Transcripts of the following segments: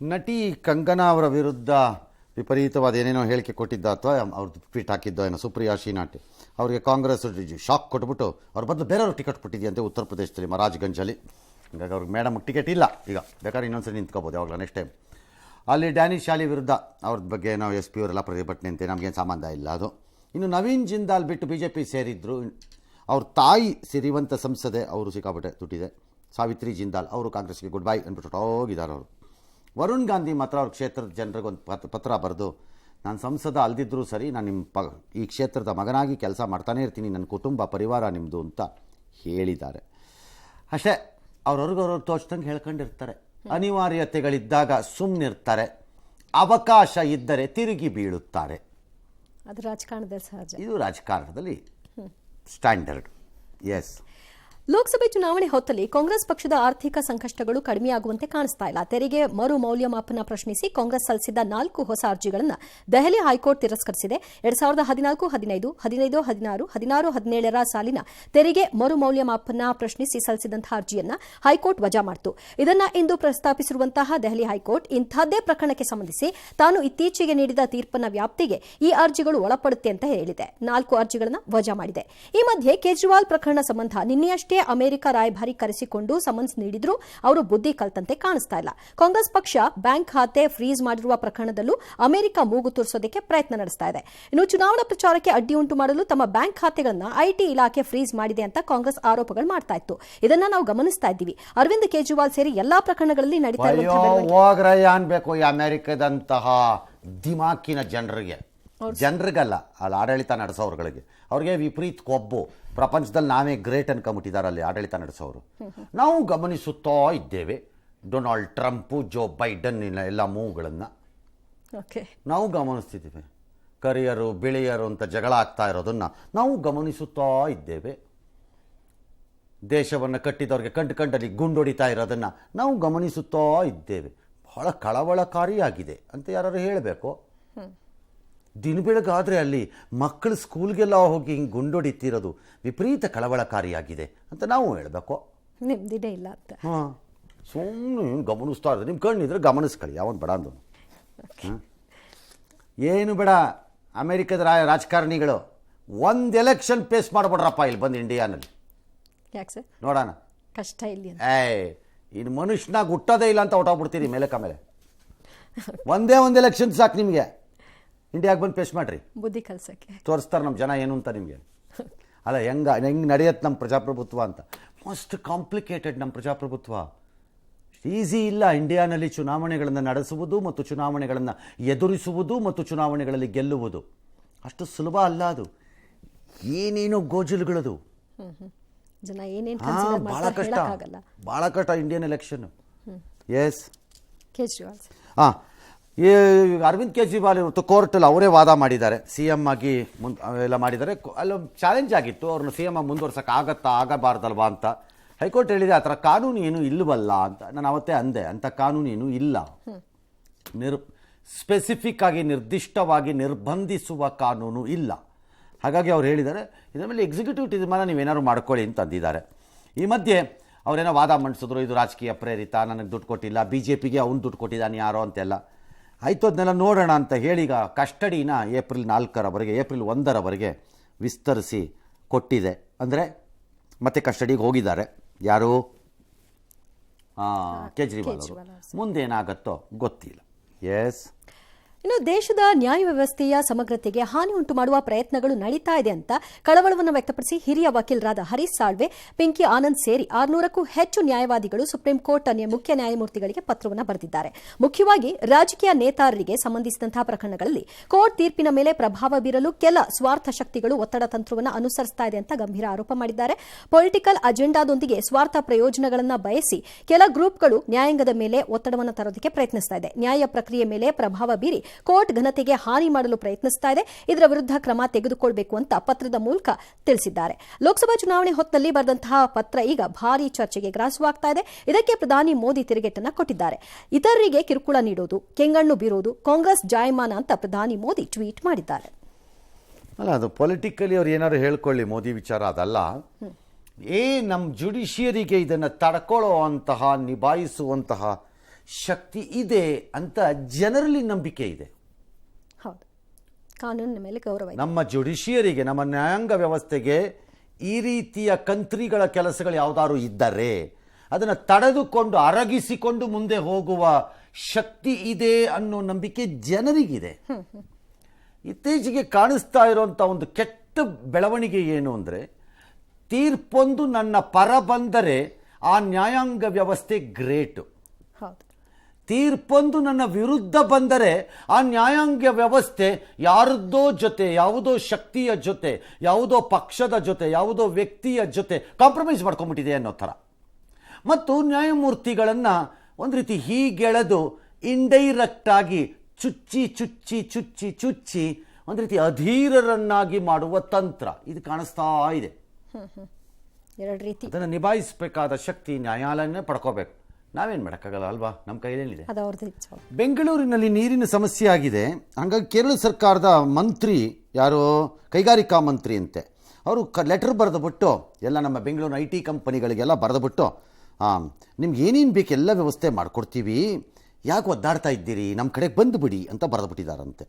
ನಟಿ ಕಂಗನಾ ಅವರ ವಿರುದ್ಧ ವಿಪರೀತವಾದ ಏನೇನೋ ಹೇಳಿಕೆ ಕೊಟ್ಟಿದ್ದ ಅಥವಾ ಅವ್ರದ್ದು ಟ್ವೀಟ್ ಹಾಕಿದ್ದೋ ಏನೋ ಸುಪ್ರಿಯಾ ಶ್ರೀನಾಥ್ ಅವರಿಗೆ ಕಾಂಗ್ರೆಸ್ ಶಾಕ್ ಕೊಟ್ಬಿಟ್ಟು ಅವ್ರ ಬದಲು ಬೇರೆಯವ್ರು ಟಿಕೆಟ್ ಕೊಟ್ಟಿದೆಯಂತೆ ಉತ್ತರ ಪ್ರದೇಶದಲ್ಲಿ ಮಹಾರಾಜ್ಗಂಜಲ್ಲಿ. ಹೀಗಾಗಿ ಅವ್ರಿಗೆ ಮೇಡಮ್ಗೆ ಟಿಕೆಟ್ ಇಲ್ಲ, ಈಗ ಬೇಕಾದ್ರೆ ಇನ್ನೊಂದ್ಸರಿ ನಿಂತ್ಕೋಬೋದು ಯಾವಾಗಲೂ ನೆಕ್ಸ್ಟ್ ಟೈಮ್. ಅಲ್ಲಿ ಡ್ಯಾನಿಶ್ ಶಾಲಿ ವಿರುದ್ಧ ಅವ್ರ ಬಗ್ಗೆ ನಾವು SP ಅವರೆಲ್ಲ ಪ್ರತಿಭಟನೆ ಅಂತೆ, ನಮಗೇನು ಸಂಬಂಧ ಇಲ್ಲ ಅದು. ಇನ್ನು ನವೀನ್ ಜಿಂದಾಲ್ ಬಿಟ್ಟು BJP ಸೇರಿದ್ರು. ಅವ್ರ ತಾಯಿ ಸಿರಿವಂತ ಸಂಸದೆ, ಅವರು ಸಿಕ್ಕಾಪಟ್ಟೆ ದುಡ್ಡಿದೆ, ಸಾವಿತ್ರಿ ಜಿಂದಾಲ್, ಅವರು ಕಾಂಗ್ರೆಸ್ಗೆ ಗುಡ್ ಬೈ ಅಂದ್ಬಿಟ್ಟು ಹೋಗಿದ್ದಾರೆ ಅವರು. ವರುಣ್ ಗಾಂಧಿ ಮಾತ್ರ ಅವ್ರ ಕ್ಷೇತ್ರದ ಜನರಿಗೆ ಒಂದು ಪತ್ರ ಬರೆದು, ನಾನು ಸಂಸದ ಅಲ್ದಿದ್ರೂ ಸರಿ, ನಾನು ನಿಮ್ಮ ಈ ಕ್ಷೇತ್ರದ ಮಗನಾಗಿ ಕೆಲಸ ಮಾಡ್ತಾನೇ ಇರ್ತೀನಿ, ನನ್ನ ಕುಟುಂಬ ಪರಿವಾರ ನಿಮ್ಮದು ಅಂತ ಹೇಳಿದ್ದಾರೆ. ಅಷ್ಟೇ, ಅವ್ರವ್ರಿಗವ್ರು ತೋಚ್ದಂಗೆ ಹೇಳ್ಕೊಂಡಿರ್ತಾರೆ. ಅನಿವಾರ್ಯತೆಗಳಿದ್ದಾಗ ಸುಮ್ಮನಿರ್ತಾರೆ, ಅವಕಾಶ ಇದ್ದರೆ ತಿರುಗಿ ಬೀಳುತ್ತಾರೆ. ಅದು ರಾಜಕಾರಣದಲ್ಲಿ ಸಹಜ, ಇದು ರಾಜಕಾರಣದಲ್ಲಿ ಸ್ಟ್ಯಾಂಡರ್ಡ್. ಎಸ್. ಲೋಕಸಭೆ ಚುನಾವಣೆ ಹೊತ್ತಲ್ಲಿ ಕಾಂಗ್ರೆಸ್ ಪಕ್ಷದ ಆರ್ಥಿಕ ಸಂಕಷ್ಟಗಳು ಕಡಿಮೆಯಾಗುವಂತೆ ಕಾಣಿಸ್ತಾ ಇಲ್ಲ. ತೆರಿಗೆ ಮರು ಮೌಲ್ಯಮಾಪನ ಪ್ರಶ್ನಿಸಿ ಕಾಂಗ್ರೆಸ್ ಸಲ್ಲಿಸಿದ್ದ 4 ಹೊಸ ಅರ್ಜಿಗಳನ್ನು ದೆಹಲಿ ಹೈಕೋರ್ಟ್ ತಿರಸ್ಕರಿಸಿದೆ. 2014, 15, 15, 16, 16, 17ರ ಸಾಲಿನ ತೆರಿಗೆ ಮರು ಮೌಲ್ಯಮಾಪನ ಪ್ರಶ್ನಿಸಿ ಸಲ್ಲಿಸಿದಂತಹ ಅರ್ಜಿಯನ್ನು ಹೈಕೋರ್ಟ್ ವಜಾ ಮಾಡಿತು. ಇದನ್ನು ಇಂದು ಪ್ರಸ್ತಾಪಿಸಿರುವಂತಹ ದೆಹಲಿ ಹೈಕೋರ್ಟ್ ಇಂತಹದ್ದೇ ಪ್ರಕರಣಕ್ಕೆ ಸಂಬಂಧಿಸಿ ತಾನು ಇತ್ತೀಚೆಗೆ ನೀಡಿದ ತೀರ್ಪಿನ ವ್ಯಾಪ್ತಿಗೆ ಈ ಅರ್ಜಿಗಳು ಒಳಪಡುತ್ತೆ ಅಂತ ಹೇಳಿದೆ. 4 ಅರ್ಜಿಗಳನ್ನು ವಜಾ ಮಾಡಿದೆ. ಈ ಮಧ್ಯೆ ಕೇಜ್ರಿವಾಲ್ ಪ್ರಕರಣ ಸಂಬಂಧ ನಿನ್ನೆಯಷ್ಟೇ ಅಮೆರಿಕ ರಾಯಭಾರಿ ಕರೆಸಿಕೊಂಡು ಸಮನ್ಸ್ ನೀಡಿದ್ರು ಅವರು ಬುದ್ಧಿ ಕಲ್ತಂತೆ ಕಾಣಿಸ್ತಾ ಇಲ್ಲ. ಕಾಂಗ್ರೆಸ್ ಪಕ್ಷ ಬ್ಯಾಂಕ್ ಖಾತೆ ಫ್ರೀಸ್ ಮಾಡಿರುವ ಪ್ರಕರಣದಲ್ಲೂ ಅಮೆರಿಕ ಮೂಗು ತೂರಿಸೋದಕ್ಕೆ ಪ್ರಯತ್ನ ನಡೆಸ್ತಾ ಇದೆ. ಇನ್ನು ಚುನಾವಣಾ ಪ್ರಚಾರಕ್ಕೆ ಅಡ್ಡಿ ಉಂಟು ಮಾಡಲು ತಮ್ಮ ಬ್ಯಾಂಕ್ ಖಾತೆಗಳನ್ನು IT ಇಲಾಖೆ ಫ್ರೀಸ್ ಮಾಡಿದೆ ಅಂತ ಕಾಂಗ್ರೆಸ್ ಆರೋಪಗಳು ಮಾಡ್ತಾ ಇತ್ತು. ಇದನ್ನ ನಾವು ಗಮನಿಸ್ತಾ ಇದ್ದೀವಿ. ಅರವಿಂದ್ ಕೇಜ್ರಿವಾಲ್ ಸೇರಿ ಎಲ್ಲಾ ಪ್ರಕರಣಗಳಲ್ಲಿ ನಡೀತಾ ಅನ್ಬೇಕು ಈ ಅಮೆರಿಕದಂತಹ ದಿಮಾಕಿನ ಜನರಿಗಲ್ಲ, ಅಲ್ಲಿ ಆಡಳಿತ ನಡೆಸೋರ್ಗಳಿಗೆ, ಅವ್ರಿಗೆ ವಿಪರೀತ ಕೊಬ್ಬು. ಪ್ರಪಂಚದಲ್ಲಿ ನಾವೇ ಗ್ರೇಟ್ ಅನ್ಕೊಂಬಿಟ್ಟಿದ್ದಾರೆ ಅಲ್ಲಿ ಆಡಳಿತ ನಡೆಸೋರು. ನಾವು ಗಮನಿಸುತ್ತಾ ಇದ್ದೇವೆ ಡೊನಾಲ್ಡ್ ಟ್ರಂಪು, ಜೋ ಬೈಡನ್ ಎಲ್ಲ ಮೂವ್ಗಳನ್ನು ನಾವು ಗಮನಿಸ್ತಿದ್ದೇವೆ. ಕರಿಯರು ಬಿಳಿಯರು ಅಂತ ಜಗಳ ಆಗ್ತಾ ಇರೋದನ್ನು ನಾವು ಗಮನಿಸುತ್ತಾ ಇದ್ದೇವೆ. ದೇಶವನ್ನು ಕಟ್ಟಿದವ್ರಿಗೆ ಕಂಡಲ್ಲಿ ಗುಂಡೊಡಿತಾ ಇರೋದನ್ನು ನಾವು ಗಮನಿಸುತ್ತಾ ಇದ್ದೇವೆ. ಬಹಳ ಕಳವಳಕಾರಿಯಾಗಿದೆ ಅಂತ ಯಾರು ಹೇಳಬೇಕು. ದಿನ ಬೆಳಗಾದರೆ ಅಲ್ಲಿ ಮಕ್ಕಳು ಸ್ಕೂಲ್ಗೆಲ್ಲ ಹೋಗಿ ಹಿಂಗೆ ಗುಂಡೊಡಿತಿರೋದು ವಿಪರೀತ ಕಳವಳಕಾರಿಯಾಗಿದೆ ಅಂತ ನಾವು ಹೇಳಬೇಕು. ನಿಮ್ದಿನೇ ಇಲ್ಲ ಅಂತ ಸುಮ್ಮನೆ ಗಮನಿಸ್ತಾ ಇರೋದು. ನಿಮ್ಮ ಕಣ್ಣಿದ್ರೆ ಗಮನಿಸ್ಕೊಳ್ಳಿ, ಯಾವನು ಬೇಡ ಅಂದನು. ಏನು ಬೇಡ, ಅಮೆರಿಕದ ರಾಜಕಾರಣಿಗಳು ಒಂದು ಎಲೆಕ್ಷನ್ ಫೇಸ್ ಮಾಡ್ಬಿಡ್ರಪ್ಪ ಇಲ್ಲಿ ಬಂದು ಇಂಡಿಯಾನಲ್ಲಿ. ಯಾಕೆ ಸರ್? ನೋಡೋಣ ಕಷ್ಟ ಇಲ್ಲಿ. ಇನ್ನು ಮನುಷ್ಯನಾಗ ಹುಟ್ಟೋದೇ ಇಲ್ಲ ಅಂತ ಹೊಟ್ಟೋಗ್ಬಿಡ್ತೀರಿ ಮೇಲೆ ಕಮೇಲೆ. ಒಂದು ಎಲೆಕ್ಷನ್ ಸಾಕು ನಿಮಗೆ, ಇಂಡಿಯಾಗೆ ಬಂದು ಫೇಸ್ ಮಾಡ್ರಿ, ಬುದ್ಧಿ ಕಲ್ಸಕ್ಕೆ ತೋರಿಸ್ತಾರೆ ನಮ್ಮ ಜನ ಏನು ಅಂತ ನಿಮಗೆ. ಅಲ್ಲ, ಹೆಂಗೆ ನಡೆಯತ್ತೆ ನಮ್ಮ ಪ್ರಜಾಪ್ರಭುತ್ವ ಅಂತ. ಮೋಸ್ಟ್ ಕಾಂಪ್ಲಿಕೇಟೆಡ್ ನಮ್ಮ ಪ್ರಜಾಪ್ರಭುತ್ವ. ಈಸಿ ಇಲ್ಲ ಇಂಡಿಯಾನಲ್ಲಿ ಚುನಾವಣೆಗಳನ್ನು ನಡೆಸುವುದು ಮತ್ತು ಚುನಾವಣೆಗಳನ್ನು ಎದುರಿಸುವುದು ಮತ್ತು ಚುನಾವಣೆಗಳಲ್ಲಿ ಗೆಲ್ಲುವುದು ಅಷ್ಟು ಸುಲಭ ಅಲ್ಲ. ಅದು ಏನೇನೋ ಗೋಜಲುಗಳದು, ಜನ ಏನೇನು ಭಾಳ ಕಷ್ಟ ಇಂಡಿಯನ್ ಎಲೆಕ್ಷನ್. ಎಸ್. ಕೇಜ್ರಿವಾಲ್ ಈ ಅರವಿಂದ್ ಕೇಜ್ರಿವಾಲ್ ಇವತ್ತು ಕೋರ್ಟಲ್ಲಿ ಅವರೇ ವಾದ ಮಾಡಿದ್ದಾರೆ. CM ಆಗಿ ಎಲ್ಲ ಮಾಡಿದ್ದಾರೆ. ಅಲ್ಲೊಂದು ಚಾಲೆಂಜ್ ಆಗಿತ್ತು, ಅವ್ರನ್ನ CM ಆಗಿ ಮುಂದುವರ್ಸೋಕೆ ಆಗಬಾರ್ದಲ್ವಾ ಅಂತ. ಹೈಕೋರ್ಟ್ ಹೇಳಿದೆ ಆ ಥರ ಕಾನೂನು ಏನೂ ಇಲ್ಲವಲ್ಲ ಅಂತ. ನಾನು ಅವತ್ತೇ ಅಂದೆ, ಅಂಥ ಕಾನೂನು ಏನೂ ಇಲ್ಲ, ಸ್ಪೆಸಿಫಿಕ್ ಆಗಿ ನಿರ್ದಿಷ್ಟವಾಗಿ ನಿರ್ಬಂಧಿಸುವ ಕಾನೂನು ಇಲ್ಲ. ಹಾಗಾಗಿ ಅವ್ರು ಹೇಳಿದ್ದಾರೆ ಇದರ ಮೇಲೆ ಎಕ್ಸಿಕ್ಯೂಟಿವ್ ತೀರ್ಮಾನ ನೀವೇನಾದ್ರು ಮಾಡ್ಕೊಳ್ಳಿ ಅಂತ ಅಂದಿದ್ದಾರೆ. ಈ ಮಧ್ಯೆ ಅವರೇನೋ ವಾದ ಮಂಡಿಸಿದ್ರು, ಇದು ರಾಜಕೀಯ ಪ್ರೇರಿತ, ನನಗೆ ದುಡ್ಡು ಕೊಟ್ಟಿಲ್ಲ, BJPಗೆ ಅವ್ನು ದುಡ್ಡು ಕೊಟ್ಟಿದ್ದಾನೆ ಯಾರೋ ಅಂತೆಲ್ಲ. ಆಯಿತು, ಅದನ್ನೆಲ್ಲ ನೋಡೋಣ ಅಂತ ಹೇಳಿ ಈಗ ಕಸ್ಟಡಿನ ಏಪ್ರಿಲ್ 1ರವರೆಗೆ ವಿಸ್ತರಿಸಿ ಕೊಟ್ಟಿದೆ. ಅಂದರೆ ಮತ್ತೆ ಕಸ್ಟಡಿಗೆ ಹೋಗಿದ್ದಾರೆ ಯಾರು? ಕೇಜ್ರಿವಾಲ್ ಅವರು. ಮುಂದೇನಾಗತ್ತೋ ಗೊತ್ತಿಲ್ಲ. ಎಸ್. ಇನ್ನು ದೇಶದ ನ್ಯಾಯ ವ್ಯವಸ್ಥೆಯ ಸಮಗ್ರತೆಗೆ ಹಾನಿ ಉಂಟು ಮಾಡುವ ಪ್ರಯತ್ನಗಳು ನಡೀತಾ ಇದೆ ಅಂತ ಕಳವಳವನ್ನು ವ್ಯಕ್ತಪಡಿಸಿ ಹಿರಿಯ ವಕೀಲರಾದ ಹರೀಶ್ ಸಾಳ್ವೆ, ಪಿಂಕಿ ಆನಂದ್ ಸೇರಿ 600ಕ್ಕೂ ಹೆಚ್ಚು ನ್ಯಾಯವಾದಿಗಳು ಸುಪ್ರೀಂ ಕೋರ್ಟ್ ಮುಖ್ಯ ನ್ಯಾಯಮೂರ್ತಿಗಳಿಗೆ ಪತ್ರವನ್ನು ಬರೆದಿದ್ದಾರೆ. ಮುಖ್ಯವಾಗಿ ರಾಜಕೀಯ ನೇತಾರರಿಗೆ ಸಂಬಂಧಿಸಿದಂತಹ ಪ್ರಕರಣಗಳಲ್ಲಿ ಕೋರ್ಟ್ ತೀರ್ಪಿನ ಮೇಲೆ ಪ್ರಭಾವ ಬೀರಲು ಕೆಲ ಸ್ವಾರ್ಥ ಶಕ್ತಿಗಳು ಒತ್ತಡ ತಂತ್ರವನ್ನು ಅನುಸರಿಸ್ತಾ ಇದೆ ಅಂತ ಗಂಭೀರ ಆರೋಪ ಮಾಡಿದ್ದಾರೆ. ಪೊಲಿಟಿಕಲ್ ಅಜೆಂಡಾದೊಂದಿಗೆ ಸ್ವಾರ್ಥ ಪ್ರಯೋಜನಗಳನ್ನು ಬಯಸಿ ಕೆಲ ಗ್ರೂಪ್ಗಳು ನ್ಯಾಯಾಂಗದ ಮೇಲೆ ಒತ್ತಡವನ್ನು ತರೋದಕ್ಕೆ ಪ್ರಯತ್ನಿಸ್ತಾ ಇದೆ. ನ್ಯಾಯ ಪ್ರಕ್ರಿಯೆ ಮೇಲೆ ಪ್ರಭಾವ ಬೀರಿ ಕೋರ್ಟ್ ಘನತೆಗೆ ಹಾನಿ ಮಾಡಲು ಪ್ರಯತ್ನಿಸ್ತಾ ಇದೆ. ಇದರ ವಿರುದ್ಧ ಕ್ರಮ ತೆಗೆದುಕೊಳ್ಳಬೇಕು ಅಂತ ಪತ್ರದ ಮೂಲಕ ತಿಳಿಸಿದ್ದಾರೆ. ಲೋಕಸಭಾ ಚುನಾವಣೆ ಹೊತ್ತಲ್ಲಿ ಬರೆದಂತಹ ಪತ್ರ ಈಗ ಭಾರೀ ಚರ್ಚೆಗೆ ಗ್ರಾಸವಾಗ್ತಾ ಇದೆ. ಇದಕ್ಕೆ ಪ್ರಧಾನಿ ಮೋದಿ ತಿರುಗೇಟನ್ನ ಕೊಟ್ಟಿದ್ದಾರೆ. ಇತರರಿಗೆ ಕಿರುಕುಳ ನೀಡೋದು, ಕೆಂಗಣ್ಣು ಬೀರೋದು ಕಾಂಗ್ರೆಸ್ ಜಾಯಮಾನ ಅಂತ ಪ್ರಧಾನಿ ಮೋದಿ ಟ್ವೀಟ್ ಮಾಡಿದ್ದಾರೆ. ಅಲ್ಲ, ಅದು ಪೊಲಿಟಿಕಲಿ ಅವ್ರು ಏನಾದ್ರು ಹೇಳ್ಕೊಳ್ಳಿ, ಮೋದಿ ವಿಚಾರ ಅದಲ್ಲ. ನಮ್ಮ ಜುಡಿಷಿಯರಿಗೆ ಇದನ್ನು ತಡ್ಕೊಳ್ಳೋ ಅಂತಹ, ನಿಭಾಯಿಸುವಂತಹ ಶಕ್ತಿ ಇದೆ ಅಂತ ಜನರಲ್ಲಿ ನಂಬಿಕೆ ಇದೆ. ಹೌದು, ಕಾನೂನಿನ ಮೇಲೆ ಗೌರವ ಇದೆ. ನಮ್ಮ ಜುಡಿಷಿಯರಿಗೆ, ನಮ್ಮ ನ್ಯಾಯಾಂಗ ವ್ಯವಸ್ಥೆಗೆ ಈ ರೀತಿಯ ಕಂತ್ರಿಗಳ ಕೆಲಸಗಳು ಯಾವುದಾದ್ರು ಇದ್ದರೆ ಅದನ್ನು ತಡೆದುಕೊಂಡು ಅರಗಿಸಿಕೊಂಡು ಮುಂದೆ ಹೋಗುವ ಶಕ್ತಿ ಇದೆ ಅನ್ನೋ ನಂಬಿಕೆ ಜನರಿಗಿದೆ. ಇತ್ತೀಚೆಗೆ ಕಾಣಿಸ್ತಾ ಇರುವಂಥ ಒಂದು ಕೆಟ್ಟ ಬೆಳವಣಿಗೆ ಏನು ಅಂದರೆ, ತೀರ್ಪೊಂದು ನನ್ನ ಪರ ಬಂದರೆ ಆ ನ್ಯಾಯಾಂಗ ವ್ಯವಸ್ಥೆ ಗ್ರೇಟು, ಹೌದು, ತೀರ್ಪೊಂದು ನನ್ನ ವಿರುದ್ಧ ಬಂದರೆ ಆ ನ್ಯಾಯಾಂಗ ವ್ಯವಸ್ಥೆ ಯಾರದ್ದೋ ಜೊತೆ, ಯಾವುದೋ ಶಕ್ತಿಯ ಜೊತೆ, ಯಾವುದೋ ಪಕ್ಷದ ಜೊತೆ, ಯಾವುದೋ ವ್ಯಕ್ತಿಯ ಜೊತೆ ಕಾಂಪ್ರಮೈಸ್ ಮಾಡ್ಕೊಂಡ್ಬಿಟ್ಟಿದೆ ಅನ್ನೋ ಥರ. ಮತ್ತು ನ್ಯಾಯಮೂರ್ತಿಗಳನ್ನು ಒಂದು ರೀತಿ ಹೀಗೆಳೆದು ಇಂಡೈರೆಕ್ಟ್ ಆಗಿ ಚುಚ್ಚಿ ಚುಚ್ಚಿ ಚುಚ್ಚಿ ಚುಚ್ಚಿ ಒಂದು ರೀತಿ ಅಧೀರರನ್ನಾಗಿ ಮಾಡುವ ತಂತ್ರ ಇದು ಕಾಣಿಸ್ತಾ ಇದೆ. ಎರಡು ರೀತಿ ಅದನ್ನು ನಿಭಾಯಿಸಬೇಕಾದ ಶಕ್ತಿ ನ್ಯಾಯಾಲಯನೇ ಪಡ್ಕೋಬೇಕು. ನಾವೇನು ಮಾಡೋಕ್ಕಾಗಲ್ಲ ಅಲ್ವಾ, ನಮ್ಮ ಕೈಯಲ್ಲೇನಿದೆ. ಅದು ಅವ್ರದ್ದು. ಬೆಂಗಳೂರಿನಲ್ಲಿ ನೀರಿನ ಸಮಸ್ಯೆ ಆಗಿದೆ. ಹಾಗಾಗಿ ಕೇರಳ ಸರ್ಕಾರದ ಮಂತ್ರಿ ಯಾರು, ಕೈಗಾರಿಕಾ ಮಂತ್ರಿ ಅಂತೆ, ಅವರು ಲೆಟರ್ ಬರೆದುಬಿಟ್ಟು ಎಲ್ಲ ನಮ್ಮ ಬೆಂಗಳೂರಿನ IT ಕಂಪನಿಗಳಿಗೆಲ್ಲ ಬರೆದುಬಿಟ್ಟು ನಿಮ್ಗೆ ಏನೇನು ಬೇಕು ಎಲ್ಲ ವ್ಯವಸ್ಥೆ ಮಾಡಿಕೊಡ್ತೀವಿ, ಯಾಕೆ ಒದ್ದಾಡ್ತಾ ಇದ್ದೀರಿ, ನಮ್ಮ ಕಡೆಗೆ ಬಂದುಬಿಡಿ ಅಂತ ಬರೆದುಬಿಟ್ಟಿದ್ದಾರಂತೆ.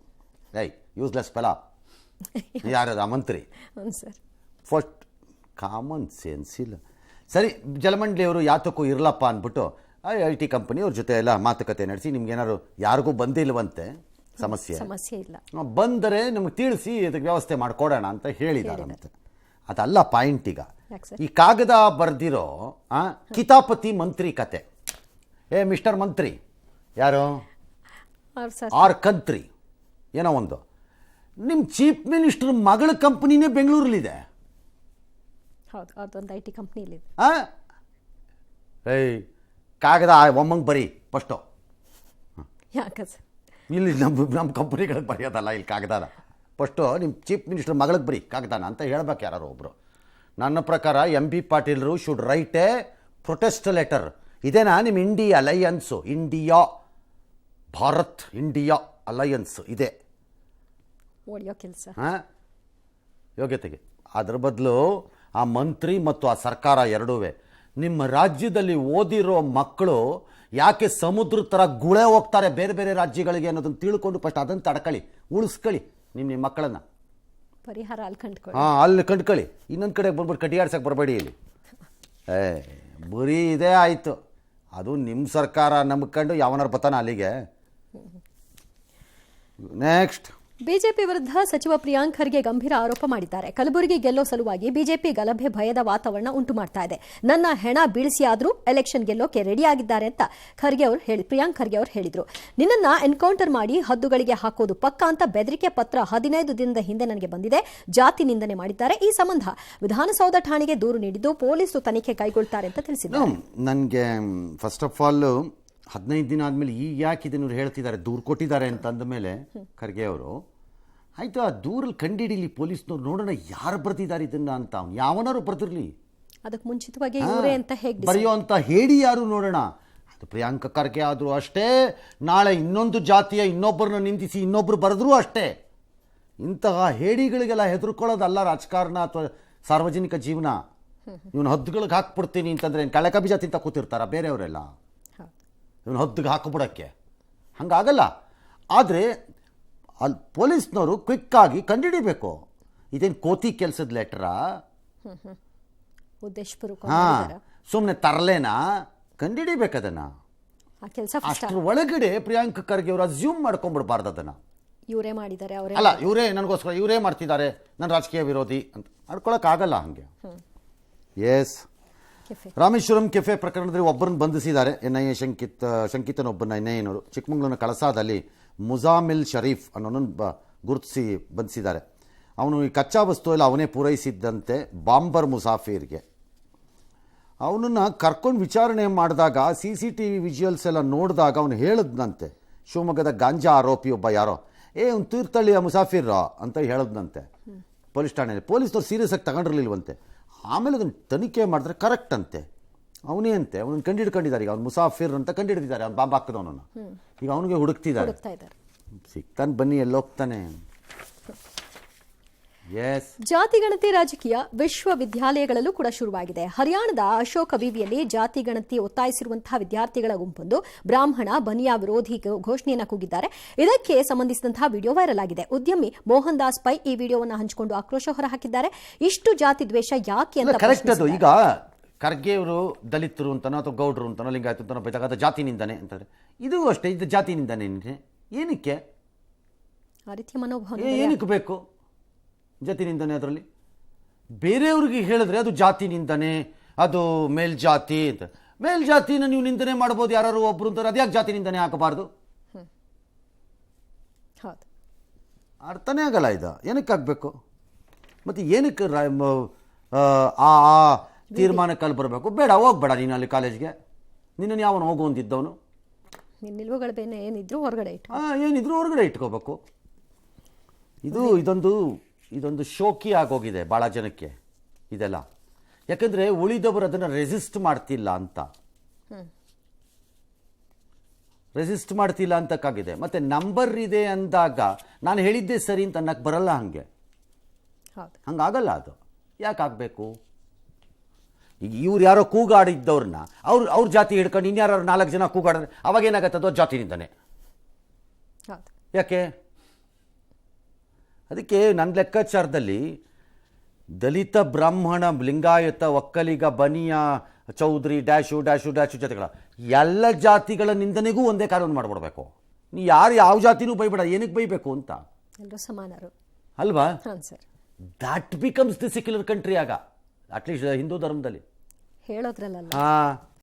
ಯೂಸ್ಲೆಸ್ ಫೆಲ ಯಾರದ ಮಂತ್ರಿ. ಸರ್, ಫಸ್ಟ್ ಕಾಮನ್ ಸೆನ್ಸ್ ಇಲ್ಲ. ಸರಿ, ಜಲಮಂಡಳಿಯವರು ಯಾತಕ್ಕೂ ಇರಲಪ್ಪ ಅಂದ್ಬಿಟ್ಟು IT ಕಂಪನಿಯವ್ರ ಜೊತೆ ಎಲ್ಲ ಮಾತುಕತೆ ನಡೆಸಿ ನಿಮ್ಗೇನಾದ್ರು ಯಾರಿಗೂ ಬಂದಿಲ್ವಂತೆ ಸಮಸ್ಯೆ ಇಲ್ಲ, ಬಂದರೆ ನಮ್ಗೆ ತಿಳಿಸಿ ಇದಕ್ಕೆ ವ್ಯವಸ್ಥೆ ಮಾಡಿಕೊಡೋಣ ಅಂತ ಹೇಳಿದಾರಂತೆ. ಅದಲ್ಲ ಪಾಯಿಂಟ್. ಈಗ ಈ ಕಾಗದ ಬರೆದಿರೋ ಕಿತಾಪತಿ ಮಂತ್ರಿ ಕತೆ. ಮಿಸ್ಟರ್ ಮಂತ್ರಿ ಯಾರು, ಆರ್ ಕಂತ್ರಿ ಏನೋ ಒಂದು, ನಿಮ್ಮ ಚೀಫ್ ಮಿನಿಸ್ಟರ್ ಮಗಳ ಕಂಪನಿನೇ ಬೆಂಗಳೂರಲ್ಲಿದೆ. ಹೌದು, ಅವ್ರದ್ದೊಂದು IT ಕಂಪ್ನಿ ಇದೆ. ಕಾಗದ ಒಮ್ಮಂಗೆ ಬರೀ ಫಸ್ಟು. ಯಾಕೆ ಸರ್, ಇಲ್ಲಿ ನಮ್ಮ ಕಂಪ್ನಿಗಳಿಗೆ ಬರೆಯೋದಲ್ಲ, ಇಲ್ಲಿ ಕಾಗದಾನ ಫಸ್ಟು ನಿಮ್ಮ ಚೀಫ್ ಮಿನಿಸ್ಟರ್ ಮಗಳಿಗೆ ಬರೀ ಕಾಗದಾನ ಅಂತ ಹೇಳ್ಬೇಕು ಯಾರು ಒಬ್ಬರು. ನನ್ನ ಪ್ರಕಾರ MB ಪಾಟೀಲ್ರು should write a protest letter. ಇದೇನಾ ನಿಮ್ಮ India alliance, Bharat India alliance ಇದೆ ಒಳ್ಳೆಯ ಕೆಲಸ ಯೋಗ್ಯತೆಗೆ. ಅದರ ಬದಲು ಆ ಮಂತ್ರಿ ಮತ್ತು ಆ ಸರ್ಕಾರ ಎರಡೂ ನಿಮ್ಮ ರಾಜ್ಯದಲ್ಲಿ ಓದಿರೋ ಮಕ್ಕಳು ಯಾಕೆ ಸಮುದ್ರ ಥರ ಗುಳೆ ಹೋಗ್ತಾರೆ ಬೇರೆ ಬೇರೆ ರಾಜ್ಯಗಳಿಗೆ ಅನ್ನೋದನ್ನು ತಿಳ್ಕೊಂಡು ಫಸ್ಟ್ ಅದನ್ನು ತಡ್ಕೊಳ್ಳಿ, ಉಳಿಸ್ಕೊಳ್ಳಿ ನಿಮ್ಮ ಮಕ್ಕಳನ್ನು. ಪರಿಹಾರ ಅಲ್ಲಿ ಕಂಡ್ಕೊಳ್ಳಿ. ಅಲ್ಲಿ ಕಂಡ್ಕೊಳ್ಳಿ. ಇನ್ನೊಂದು ಕಡೆ ಬಂದ್ಬಿಟ್ಟು ಕಟ್ಟಿಯಾಡ್ಸಕ್ಕೆ ಬರಬೇಡಿ ಇಲ್ಲಿ. ಬರೀ ಇದೇ ಆಯಿತು. ಅದು ನಿಮ್ಮ ಸರ್ಕಾರ ನಂಬ್ಕೊಂಡು ಯಾವನಾರು ಬರ್ತಾನೆ ಅಲ್ಲಿಗೆ. ನೆಕ್ಸ್ಟ್, ಬಿಜೆಪಿ ವಿರುದ್ಧ ಸಚಿವ ಪ್ರಿಯಾಂಕ್ ಖರ್ಗೆ ಗಂಭೀರ ಆರೋಪ ಮಾಡಿದ್ದಾರೆ. ಕಲಬುರಗಿ ಗೆಲ್ಲೋ ಸಲುವಾಗಿ ಬಿಜೆಪಿ ಗಲಭೆ ಭಯದ ವಾತಾವರಣ ಉಂಟು ಮಾಡ್ತಾ ಇದೆ. ನನ್ನ ಹೆಣ ಬೀಳಿಸಿಯಾದರೂ ಎಲೆಕ್ಷನ್ ಗೆಲ್ಲೋಕೆ ರೆಡಿಯಾಗಿದ್ದಾರೆ ಅಂತ ಪ್ರಿಯಾಂಕ್ ಖರ್ಗೆ ಅವರು ಹೇಳಿದ್ರು. ನಿನ್ನನ್ನ ಎನ್ಕೌಂಟರ್ ಮಾಡಿ ಹದ್ದುಗಳಿಗೆ ಹಾಕೋದು ಪಕ್ಕ ಅಂತ ಬೆದರಿಕೆ ಪತ್ರ 15 ದಿನದ ಹಿಂದೆ ನನಗೆ ಬಂದಿದೆ. ಜಾತಿ ನಿಂದನೆ ಮಾಡಿದ್ದಾರೆ. ಈ ಸಂಬಂಧ ವಿಧಾನಸೌಧ ಠಾಣೆಗೆ ದೂರು ನೀಡಿದ್ದು ಪೊಲೀಸರು ತನಿಖೆ ಕೈಗೊಳ್ತಾರೆ ಅಂತ ತಿಳಿಸಿದ್ದಾರೆ. ನನಗೆ ಫಸ್ಟ್ ಆಫ್ ಆಲ್ 15 ದಿನ ಆದಮೇಲೆ ಈಗ ಯಾಕೆ ಇದನ್ನು ಹೇಳ್ತಿದ್ದಾರೆ, ದೂರು ಕೊಟ್ಟಿದ್ದಾರೆ ಅಂತ ಅಂದಮೇಲೆ ಖರ್ಗೆ ಅವರು ಆಯಿತು, ಆ ದೂರಲ್ಲಿ ಕಂಡಿಡಿಲಿ ಪೊಲೀಸ್ನವ್ರು, ನೋಡೋಣ ಯಾರು ಬರ್ತಿದ್ದಾರೆ ಇದನ್ನು ಅಂತ. ಅವ್ನು ಯಾವನಾರು ಬರ್ತಿರ್ಲಿ, ಅದಕ್ಕೆ ಮುಂಚಿತವಾಗಿ ಇವರೇ ಅಂತ ಹೇಗೆ ಬರೆಯೋ ಅಂತ ಹೇಳಿ ಯಾರು ನೋಡೋಣ. ಅದು ಪ್ರಿಯಾಂಕ ಖರ್ಗೆ ಆದರೂ ಅಷ್ಟೇ, ನಾಳೆ ಇನ್ನೊಂದು ಜಾತಿಯ ಇನ್ನೊಬ್ಬರನ್ನ ನಿಂದಿಸಿ ಇನ್ನೊಬ್ಬರು ಬರೆದ್ರೂ ಅಷ್ಟೇ. ಇಂತಹ ಹೇಡಿಗಳಿಗೆಲ್ಲ ಹೆದರ್ಕೊಳ್ಳೋದಲ್ಲ ರಾಜಕಾರಣ ಅಥವಾ ಸಾರ್ವಜನಿಕ ಜೀವನ. ಇವನು ಹದ್ದುಗಳಿಗೆ ಹಾಕ್ಬಿಡ್ತೀನಿ ಅಂತಂದ್ರೆ ಕಳೆಕ ಬೀಜ ತಿಂತ ಕೂತಿರ್ತಾರ ಬೇರೆಯವರೆಲ್ಲ, ಇವನು ಹದ್ದುಗೆ ಹಾಕಿಬಿಡೋಕ್ಕೆ. ಹಂಗಾಗಲ್ಲ. ಆದರೆ ಅಲ್ಲಿ ಪೊಲೀಸ್ನವರು ಕ್ವಿಕ್ಕಾಗಿ ಕಂಡುಹಿಡಿಬೇಕು. ಇದೇನು ಕೋತಿ ಕೆಲಸದ ಲೆಟ್ರಾ, ಸುಮ್ಮನೆ ತರಲೇನಾ, ಕಂಡುಹಿಡಿಬೇಕು ಅದನ್ನು. ಅಷ್ಟರ ಒಳಗಡೆ ಪ್ರಿಯಾಂಕ ಖರ್ಗೆ ಅವರು ಅಸ್ಯೂಮ್ ಮಾಡ್ಕೊಂಡ್ಬಿಡ್ಬಾರ್ದು ಅದನ್ನು. ಇವರೇ ಮಾಡಿದ್ದಾರೆ, ಅಲ್ಲ ಇವರೇ ನನಗೋಸ್ಕರ ಇವರೇ ಮಾಡ್ತಿದ್ದಾರೆ, ನನ್ನ ರಾಜಕೀಯ ವಿರೋಧಿ ಅಂತ ಮಾಡ್ಕೊಳಕ್ಕಾಗಲ್ಲ ಹಂಗೆ. ಎಸ್, ರಾಮೇಶ್ವರಂ ಕೆಫೆ ಪ್ರಕರಣದಲ್ಲಿ ಒಬ್ಬರನ್ನು ಬಂಧಿಸಿದ್ದಾರೆ. NIA ಶಂಕಿತನೊಬ್ಬನ NIA ಚಿಕ್ಕಮಗಳೂರಿನ ಕಳಸಾದಲ್ಲಿ ಮುಜಾಮಿಲ್ ಶರೀಫ್ ಅನ್ನೋನನ್ನು ಗುರುತಿಸಿ ಬಂಧಿಸಿದ್ದಾರೆ. ಅವನು ಈ ಕಚ್ಚಾ ವಸ್ತು ಎಲ್ಲ ಅವನೇ ಪೂರೈಸಿದ್ದಂತೆ ಬಾಂಬರ್ ಮುಸಾಫಿರ್ಗೆ. ಅವನನ್ನು ಕರ್ಕೊಂಡು ವಿಚಾರಣೆ ಮಾಡಿದಾಗ CCTV ವಿಜುವಲ್ಸ್ ಎಲ್ಲ ನೋಡಿದಾಗ ಅವನು ಹೇಳಿದ್ನಂತೆ, ಶಿವಮೊಗ್ಗದ ಗಾಂಜಾ ಆರೋಪಿ ಒಬ್ಬ ಯಾರೋ ಅವ್ನು ತೀರ್ಥಹಳ್ಳಿಯ ಮುಸಾಫಿರ್ ಅಂತ ಹೇಳಿದ್ನಂತೆ ಪೊಲೀಸ್ ಠಾಣೆಯಲ್ಲಿ. ಪೊಲೀಸ್ನವ್ರು ಸೀರಿಯಸ್ ಆಗಿ ತಗೊಂಡಿರಲಿಲ್ವಂತೆ. ಆಮೇಲೆ ಅದನ್ನು ತನಿಖೆ ಮಾಡಿದ್ರೆ ಕರೆಕ್ಟ್ ಅಂತೆ, ಅವನೇ ಅಂತೆ. ಅವನನ್ನು ಕಂಡುಹಿಡ್ಕೊಂಡಿದ್ದಾರೆ. ಈಗ ಅವ್ನು ಮುಸಾಫಿರ್ ಅಂತ ಕಂಡುಹಿಡಿದಿದ್ದಾರೆ, ಅವ್ನು ಬಾಂಬ್ ಹಾಕಿದವನನ್ನು. ಈಗ ಅವನಿಗೆ ಹುಡುಕ್ತಿದ್ದಾರೆ. ಸಿಗ್ತಾನೆ, ಬನ್ನಿ, ಎಲ್ಲೋಗ್ತಾನೆ. ಎಸ್. ಜಾತಿಗಣತಿ ರಾಜಕೀಯ ವಿಶ್ವವಿದ್ಯಾಲಯಗಳಲ್ಲೂ ಕೂಡ ಶುರುವಾಗಿದೆ. ಹರಿಯಾಣದ ಅಶೋಕ್ ಅಬೀವಿಯಲ್ಲಿ ಜಾತಿಗಣತಿ ಒತ್ತಾಯಿಸಿರುವಂತಹ ವಿದ್ಯಾರ್ಥಿಗಳ ಗುಂಪೊಂದು ಬ್ರಾಹ್ಮಣ ಬನಿಯಾ ವಿರೋಧಿ ಘೋಷಣೆಯನ್ನು ಕೂಗಿದ್ದಾರೆ. ಇದಕ್ಕೆ ಸಂಬಂಧಿಸಿದಂತಹ ವಿಡಿಯೋ ವೈರಲ್ ಆಗಿದೆ. ಉದ್ಯಮಿ ಮೋಹನ್ ದಾಸ್ ಪೈ ಈ ವಿಡಿಯೋವನ್ನು ಹಂಚಿಕೊಂಡು ಆಕ್ರೋಶ ಹೊರಹಾಕಿದ್ದಾರೆ. ಇಷ್ಟು ಜಾತಿ ದ್ವೇಷ ಯಾಕೆ ಅಂತ ಕರೆಕ್ಟ್. ಅದು ಈಗ ಖರ್ಗೆ ಅವರು ದಲಿತರು ಅಂತನೋ ಅಥವಾ ಗೌಡ್ರು ಅಂತನೋ ಲಿಂಗಾಯತ ಅಂತನೋ ಬೈದಾಗ ಅದು ಜಾತಿ ನಿಂದನೆ ಅಂತಾರೆ. ಇದು ಅಷ್ಟೇ, ಇದು ಜಾತಿ ನಿಂದನೆ. ಏನಕ್ಕೆ ಆ ರೀತಿಯ ಮನೋಭಾವ ಏನಕ್ಕೆ ಬೇಕು ಜಾತಿ ನಿಂದನೆ? ಅದರಲ್ಲಿ ಬೇರೆಯವ್ರಿಗೆ ಹೇಳಿದ್ರೆ ಅದು ಜಾತಿ ನಿಂದನೆ, ಅದು ಮೇಲ್ಜಾತಿ ಅಂತ. ಮೇಲ್ಜಾತಿನ ನೀವು ನಿಂದನೆ ಮಾಡ್ಬೋದು, ಯಾರು ಒಬ್ರು ಅಂತಾರೆ. ಅದ್ಯಾಕೆ ಜಾತಿ ನಿಂದನೆ ಹಾಕಬಾರ್ದು? ಹೌದು, ಅರ್ಥನೇ ಆಗಲ್ಲ. ಇದು ಏನಕ್ಕೆ ಆಗಬೇಕು? ಮತ್ತು ಏನಕ್ಕೆ ಆ ತೀರ್ಮಾನಕ್ಕೆ ಅಲ್ಲಿ ಬರಬೇಕು? ಬೇಡ, ಹೋಗ್ಬೇಡ ನೀನು ಅಲ್ಲಿ ಕಾಲೇಜ್ಗೆ. ನಿನ್ನನ್ನು ಯಾವನು ಹೋಗು ಅಂದಿದ್ದವನು? ನಿನ್ನ ನಿಲುವುಗಳ ಬೇನೆ ಏನಿದ್ರು ಹೊರಗಡೆ ಇಟ್ಟು ಏನಿದ್ರು ಹೊರಗಡೆ ಇಟ್ಕೋಬೇಕು. ಇದೊಂದು ಶೋಕಿ ಆಗೋಗಿದೆ ಭಾಳ ಜನಕ್ಕೆ ಇದೆಲ್ಲ. ಯಾಕಂದರೆ ಉಳಿದವರು ಅದನ್ನು ರೆಸಿಸ್ಟ್ ಮಾಡ್ತಿಲ್ಲ ಅಂತಕ್ಕಾಗಿದೆ. ಮತ್ತು ನಂಬರ್ ಇದೆ ಅಂದಾಗ ನಾನು ಹೇಳಿದ್ದೆ ಸರಿ ಅಂತ ಅನ್ನಕ್ಕೆ ಬರಲ್ಲ. ಹಂಗಾಗಲ್ಲ. ಅದು ಯಾಕೆ ಆಗಬೇಕು? ಈಗ ಇವ್ರು ಯಾರೋ ಕೂಗಾಡಿದ್ದವ್ರನ್ನ ಅವ್ರ ಜಾತಿ ಹಿಡ್ಕೊಂಡು ಇನ್ಯಾರು 4 ಜನ ಕೂಗಾಡಿದ್ರೆ ಅವಾಗ ಏನಾಗತ್ತೆ? ಅದು ಜಾತಿನಿಂದನೇ. ಯಾಕೆ? ಅದಕ್ಕೆ ನನ್ನ ಲೆಕ್ಕಾಚಾರದಲ್ಲಿ ದಲಿತ, ಬ್ರಾಹ್ಮಣ, ಲಿಂಗಾಯತ, ಒಕ್ಕಲಿಗ, ಬನಿಯ, ಚೌಧರಿ, ಡ್ಯಾಶು ಜಾತಿಗಳ ಎಲ್ಲ ಜಾತಿಗಳ ನಿಂದನೆಗೂ ಒಂದೇ ಕಾನೂನು ಮಾಡಿಬಿಡ್ಬೇಕು. ನೀ ಯಾವ ಜಾತಿನೂ ಬೈಬೇಡ. ಏನಕ್ಕೆ ಬೈಬೇಕು ಅಂತ? ಎಲ್ಲರೂ ಸಮಾನರು ಅಲ್ವಾ? Sir, that becomes the secular country ಆಗ, ಅಟ್ಲೀಸ್ಟ್ ಹಿಂದೂ ಧರ್ಮದಲ್ಲಿ ಹೇಳೋದ್ರಲ್ಲ.